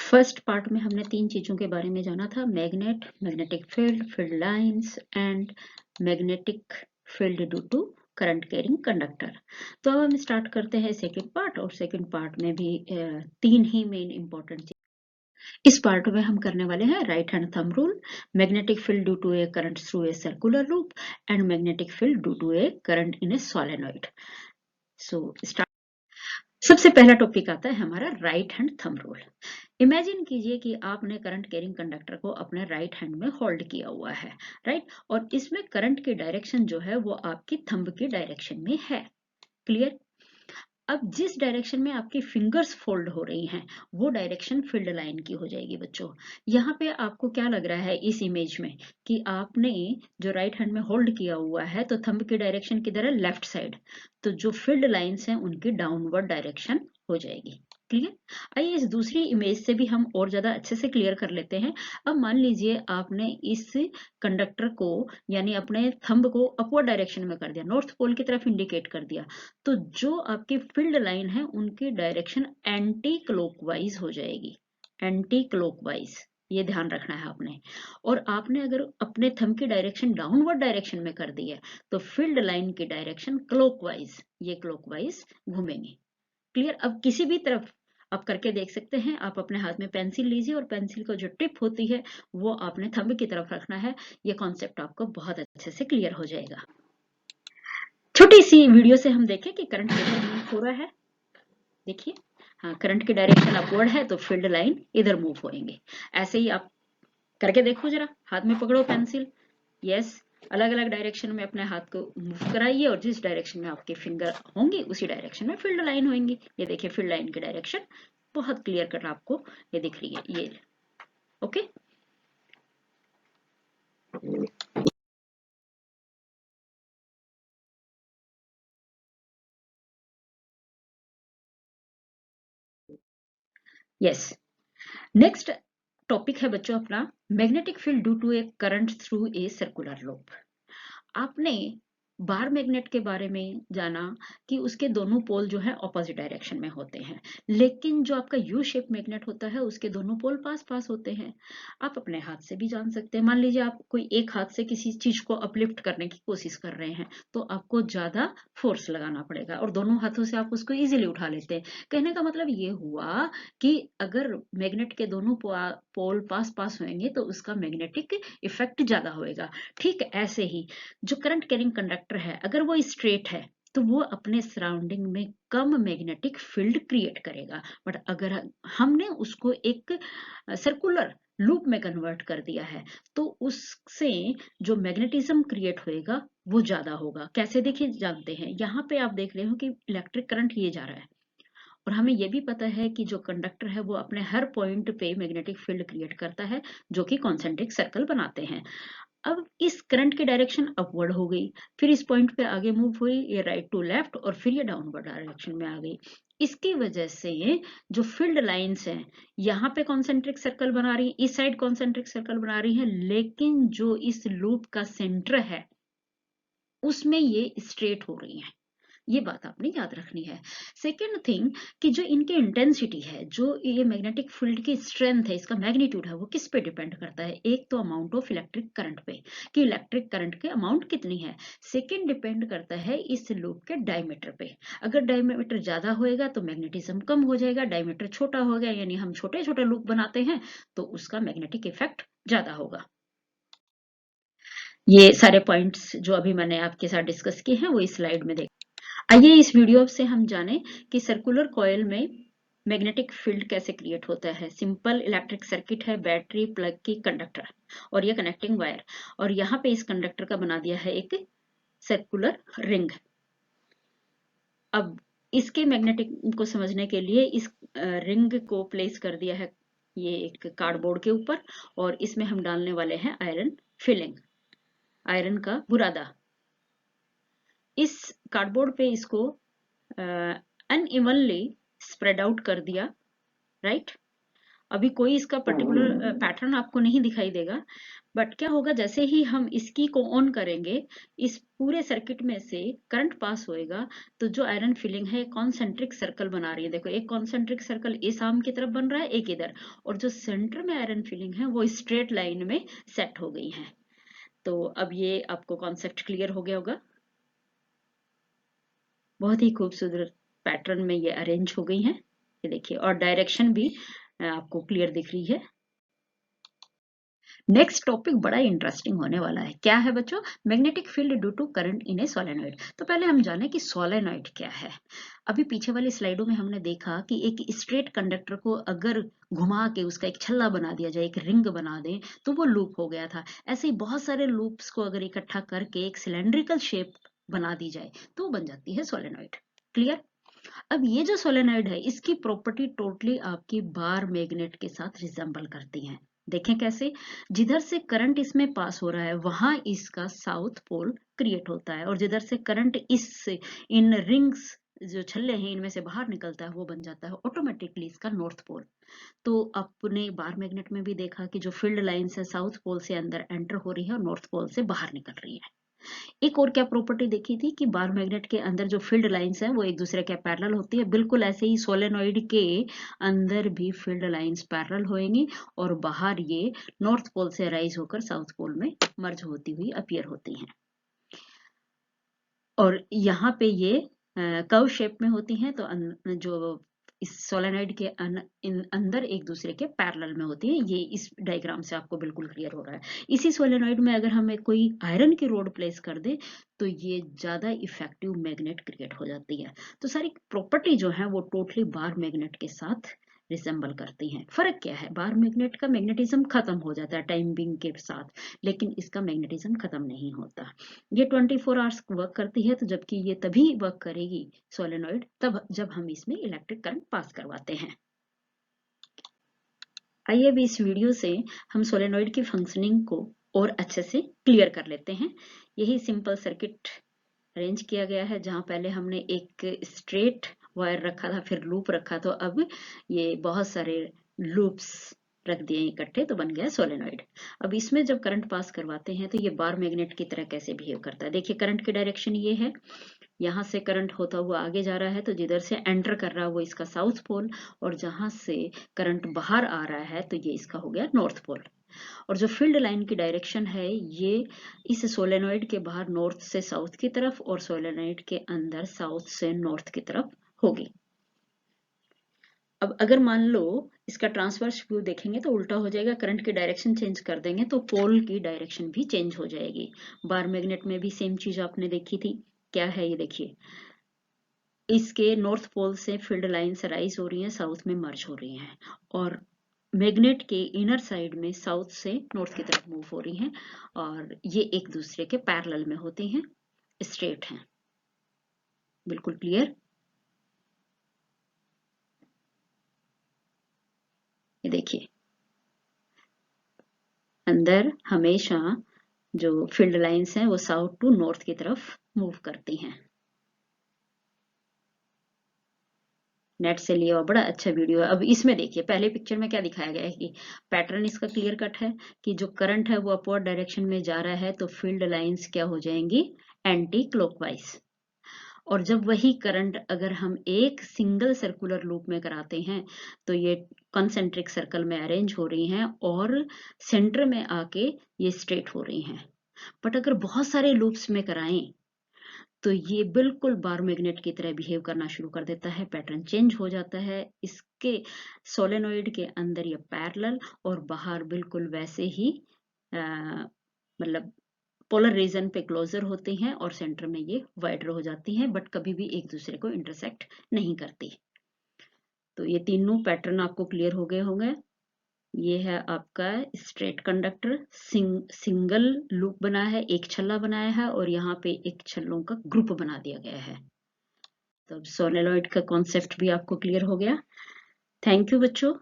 First part में हमने 3 चीजों के बारे में जाना था, magnet, magnetic field, field lines and magnetic field due to current carrying conductor. तो अब हम स्टार्ट करते हैं सेकंड पार्ट, और सेकंड पार्ट में भी 3 ही मेन इंपॉर्टेंट चीज इस पार्ट में हम करने वाले हैं। Right hand thumb rule, magnetic field due to a current through a circular loop and magnetic field due to a current in a solenoid. So start. सबसे पहला टॉपिक आता है हमारा right hand thumb rule. Imagine कीजिए कि आपने current carrying conductor को अपने राइट हैंड में होल्ड किया हुआ है, राइट, और इसमें करंट की डायरेक्शन जो है वो आपकी थंब की डायरेक्शन में है। क्लियर? अब जिस डायरेक्शन में आपकी फिंगर्स फोल्ड हो रही हैं वो डायरेक्शन फील्ड लाइन की हो जाएगी बच्चों। यहाँ पे आपको क्या लग रहा है इस इमेज में कि आपने जो राइट हैंड में होल्ड किया हुआ है तो थंब की डायरेक्शन किधर है? Left side. तो जो फील्ड लाइंस हैं उनकी डाउनवर्ड डायरेक्शन हो जाएगी। क्लियर? आइए इस दूसरी इमेज से भी हम और ज्यादा अच्छे से क्लियर कर लेते हैं। अब मान लीजिए आपने इस कंडक्टर को यानी अपने थंब को अपवर्ड डायरेक्शन में कर दिया, नॉर्थ पोल की तरफ इंडिकेट कर दिया, तो जो आपकी फील्ड लाइन है उनकी डायरेक्शन एंटी क्लॉकवाइज हो जाएगी। एंटी क्लॉकवाइज, ये ध्यान रखना है आपने। और आपने अगर अपने थंब की डायरेक्शन डाउनवर्ड डायरेक्शन में कर दी है तो फील्ड लाइन की डायरेक्शन क्लॉकवाइज, ये क्लॉकवाइज घूमेंगे। क्लियर? अब किसी भी तरफ आप करके देख सकते हैं। आप अपने हाथ में पेंसिल लीजिए और पेंसिल को जो टिप होती है वो आपने थंब की तरफ रखना है। ये कॉन्सेप्ट आपको बहुत अच्छे से क्लियर हो जाएगा। छोटी सी वीडियो से हम देखें कि करंट किधर मूव हो रहा है। देखिए, हाँ, करंट की डायरेक्शन अपवर्ड है तो फील्ड लाइन इधर मूव होएंगे। ऐसे ही आप करके देखो जरा, हाथ में पकड़ो पेंसिल, यस, अलग अलग डायरेक्शन में अपने हाथ को मूव कराइए और जिस डायरेक्शन में आपके फिंगर होंगी उसी डायरेक्शन में फील्ड लाइन होंगी। ये देखिए फील्ड लाइन की डायरेक्शन बहुत क्लियर कर आपको ये दिख रही है, ये ओके। यस, नेक्स्ट टॉपिक है बच्चों अपना magnetic field due to a current through a circular loop. आपने बार मैग्नेट के बारे में जाना कि उसके दोनों पोल जो है ऑपोजिट डायरेक्शन में होते हैं, लेकिन जो आपका यू शेप मैग्नेट होता है उसके दोनों पोल पास पास होते हैं। आप अपने हाथ से भी जान सकते हैं। मान लीजिए आप कोई एक हाथ से किसी चीज को अपलिफ्ट करने की कोशिश कर रहे हैं तो आपको ज्यादा फोर्स लगाना पड़ेगा और दोनों हाथों से आप उसको इजीली उठा लेते हैं। कहने का मतलब ये हुआ कि अगर मैग्नेट के दोनों पोल पास पास होंगे तो उसका मैग्नेटिक इफेक्ट ज्यादा होएगा। ठीक ऐसे ही जो करंट कैरिंग कंडक्टर है अगर वो स्ट्रेट है तो वो अपने सराउंडिंग में कम मैग्नेटिक फील्ड क्रिएट करेगा, बट अगर हमने उसको एक सर्कुलर लूप में कन्वर्ट कर दिया है तो उससे जो मैग्नेटिज्म क्रिएट होएगा वो ज्यादा होगा। कैसे देखिए जानते हैं, यहाँ पे आप देख रहे हो कि इलेक्ट्रिक करंट ये जा रहा है और हमें यह भी पता है कि जो कंडक्टर है वो अपने हर पॉइंट पे मैग्नेटिक फील्ड क्रिएट करता है जो कि कॉन्सेंट्रिक सर्कल बनाते हैं। अब इस करंट की डायरेक्शन अपवर्ड हो गई, फिर इस पॉइंट पे आगे मूव हुई, ये राइट टू लेफ्ट और फिर ये डाउनवर्ड डायरेक्शन में आ गई। इसकी वजह से जो फील्ड लाइंस हैं यहाँ पे कॉन्सेंट्रिक सर्कल बना रही है, इस साइड कॉन्सेंट्रिक सर्कल बना रही है, लेकिन जो इस लूप का सेंटर है उसमें ये स्ट्रेट हो रही है। ये बात आपने याद रखनी है। सेकेंड थिंग कि जो इनकी इंटेंसिटी है, जो ये मैग्नेटिक फील्ड की स्ट्रेंथ है, इसका मैग्नीट्यूड है, वो किस पे डिपेंड करता है? एक तो अमाउंट ऑफ इलेक्ट्रिक करंट पे कि इलेक्ट्रिक करंट के अमाउंट कितनी है। सेकेंड डिपेंड करता है इस लूप के डायमीटर पे। अगर डायमीटर ज्यादा होएगा तो मैग्नेटिज्म कम हो जाएगा, डायमीटर छोटा हो गया यानी हम छोटे छोटे लूप बनाते हैं तो उसका मैग्नेटिक इफेक्ट ज्यादा होगा। ये सारे पॉइंट्स जो अभी मैंने आपके साथ डिस्कस किए हैं वो इस स्लाइड में देख। आइए इस वीडियो से हम जानें कि सर्कुलर कॉइल में मैग्नेटिक फील्ड कैसे क्रिएट होता है। सिंपल इलेक्ट्रिक सर्किट है, बैटरी, प्लग की, कंडक्टर और ये कनेक्टिंग वायर, और यहाँ पे इस कंडक्टर का बना दिया है एक सर्कुलर रिंग। अब इसके मैग्नेटिक को समझने के लिए इस रिंग को प्लेस कर दिया है ये एक कार्डबोर्ड के ऊपर और इसमें हम डालने वाले हैं आयरन फिलिंग, आयरन का बुरादा। इस कार्डबोर्ड पे इसको अनइवनली स्प्रेड आउट कर दिया, राइट। अभी कोई इसका पर्टिकुलर पैटर्न आपको नहीं दिखाई देगा, बट क्या होगा, जैसे ही हम इसकी को ऑन करेंगे, इस पूरे सर्किट में से करंट पास होएगा, तो जो आयरन फिलिंग है कॉन्सेंट्रिक सर्कल बना रही है। देखो, एक कॉन्सेंट्रिक सर्कल इस आर्म की तरफ बन रहा है, एक इधर, और जो सेंटर में आयरन फिलिंग है वो स्ट्रेट लाइन में सेट हो गई है। तो अब ये आपको कॉन्सेप्ट क्लियर हो गया होगा। बहुत ही खूबसूरत पैटर्न में ये अरेंज हो गई हैं, ये देखिए, और डायरेक्शन भी आपको क्लियर दिख रही है। नेक्स्ट टॉपिक बड़ा इंटरेस्टिंग होने वाला है। क्या है बच्चों? Magnetic field due to current in a solenoid. तो पहले हम जाने कि सोलेनॉइड क्या है। अभी पीछे वाली स्लाइडों में हमने देखा कि एक स्ट्रेट कंडक्टर को अगर घुमा के उसका एक छल्ला बना दिया जाए, एक रिंग बना दें, तो वो लूप हो गया था। ऐसे ही बहुत सारे लूप्स को अगर इकट्ठा करके एक सिलेंड्रिकल शेप बना दी जाए तो बन जाती है सोलेनॉइड। क्लियर? अब ये जो सोलेनॉइड है, इसकी प्रॉपर्टी टोटली आपकी बार मैग्नेट के साथ रिजेंबल करती है। देखें कैसे? जिधर से करंट इसमें पास हो रहा है वहां इसका साउथ पोल क्रिएट होता है, और जिधर से करंट इस इन रिंग्स जो छल्ले हैं इनमें से बाहर निकलता है, वो बन जाता है ऑटोमेटिकली इसका नॉर्थ पोल। तो अपने बार मैग्नेट में भी देखा कि जो फील्ड लाइंस है साउथ पोल से अंदर एंटर हो रही है और नॉर्थ पोल से बाहर निकल रही है। एक और क्या प्रॉपर्टी देखी थी कि बार मैग्नेट के अंदर जो फील्ड लाइंस है वो एक दूसरे के पैरेलल होती है। बिल्कुल ऐसे ही सोलेनॉइड के अंदर भी फील्ड लाइंस पैरेलल होएंगी, और बाहर ये नॉर्थ पोल से राइज होकर साउथ पोल में मर्ज होती हुई अपीयर होती हैं। और यहाँ पे ये कर्व शेप में होती हैं, तो जो इस सोलेनॉइड के अंदर एक दूसरे के पैरेलल में होती है। ये इस डायग्राम से आपको बिल्कुल क्लियर हो रहा है। इसी सोलेनॉइड में अगर हमें कोई आयरन की रोड प्लेस कर दे तो ये ज्यादा इफेक्टिव मैग्नेट क्रिएट हो जाती है। तो सारी प्रॉपर्टी जो है वो टोटली बार मैग्नेट के साथ रिसेंबल करती हैं। फर्क क्या है? बार मैग्नेट का मैग्नेटिज्म खत्म हो जाता है टाइम बिंग के साथ, लेकिन इसका मैग्नेटिज्म खत्म नहीं होता। ये 24 आवर्स वर्क करती है, तो जबकि ये तभी वर्क करेगी सोलेनॉइड तब जब हम इसमें इलेक्ट्रिक करंट पास करवाते हैं। आइए अभी इस वीडियो से हम सोलेनॉइड की फंक्शनिंग को और अच्छे से क्लियर कर लेते हैं। यही सिंपल सर्किट अरेंज किया गया है, जहां पहले हमने एक स्ट्रेट वायर रखा था, फिर लूप रखा, तो अब ये बहुत सारे लूप्स रख दिए इकट्ठे, तो बन गया सोलेनॉइड। अब इसमें जब करंट पास करवाते हैं तो ये बार मैग्नेट की तरह कैसे बिहेव करता है। देखिए, करंट की डायरेक्शन ये है, यहाँ से करंट होता हुआ आगे जा रहा है, तो जिधर से एंटर कर रहा है वो इसका साउथ पोल, और जहां से करंट बाहर आ रहा है तो ये इसका हो गया नॉर्थ पोल। और जो फील्ड लाइन की डायरेक्शन है ये इस सोलेनॉइड के बाहर नॉर्थ से साउथ की तरफ, और सोलेनॉइड के अंदर साउथ से नॉर्थ की तरफ होगी। अब अगर मान लो इसका ट्रांसवर्स व्यू देखेंगे तो उल्टा हो जाएगा। करंट की डायरेक्शन चेंज कर देंगे तो पोल की डायरेक्शन भी चेंज हो जाएगी। बार मैग्नेट में भी सेम चीज आपने देखी थी। क्या है ये देखिए, इसके नॉर्थ पोल से फील्ड लाइंस राइज हो रही हैं, साउथ में मर्ज हो रही हैं, और मैग्नेट के इनर साइड में साउथ से नॉर्थ की तरफ मूव हो रही हैं, और ये एक दूसरे के पैरेलल में होती हैं, स्ट्रेट हैं। बिल्कुल क्लियर? ये देखिए, अंदर हमेशा जो फील्ड लाइंस हैं वो साउथ टू नॉर्थ की तरफ मूव करती हैं। नेट से लिया हुआ बड़ा अच्छा वीडियो है। अब इसमें देखिए, पहले पिक्चर में क्या दिखाया गया है कि पैटर्न इसका क्लियर कट है कि जो करंट है वो अपवर्ड डायरेक्शन में जा रहा है, तो फील्ड लाइंस क्या हो जाएंगी? Anti clockwise. और जब वही करंट अगर हम एक सिंगल सर्कुलर लूप में कराते हैं तो ये कॉन्सेंट्रिक सर्कल में अरेंज हो रही हैं, और सेंटर में आके ये स्ट्रेट हो रही हैं। बट अगर बहुत सारे लूप्स में कराएं तो ये बिल्कुल बार मैग्नेट की तरह बिहेव करना शुरू कर देता है, पैटर्न चेंज हो जाता है। इसके सोलेनॉइड के अंदर ये पैरेलल और बाहर बिल्कुल वैसे ही मतलब पोलर रीजन पे क्लोजर होती हैं, और सेंटर में ये वाइडर हो जाती हैं, बट कभी भी एक दूसरे को इंटरसेक्ट नहीं करती। तो ये तीनों पैटर्न आपको क्लियर हो गए होंगे। ये है आपका स्ट्रेट कंडक्टर, सिंगल लूप बना है, एक छल्ला बनाया है, और यहाँ पे एक छल्लों का ग्रुप बना दिया गया है। तो अब सोलेनॉइड का कॉन्सेप्ट भी आपको क्लियर हो गया। थैंक यू बच्चों।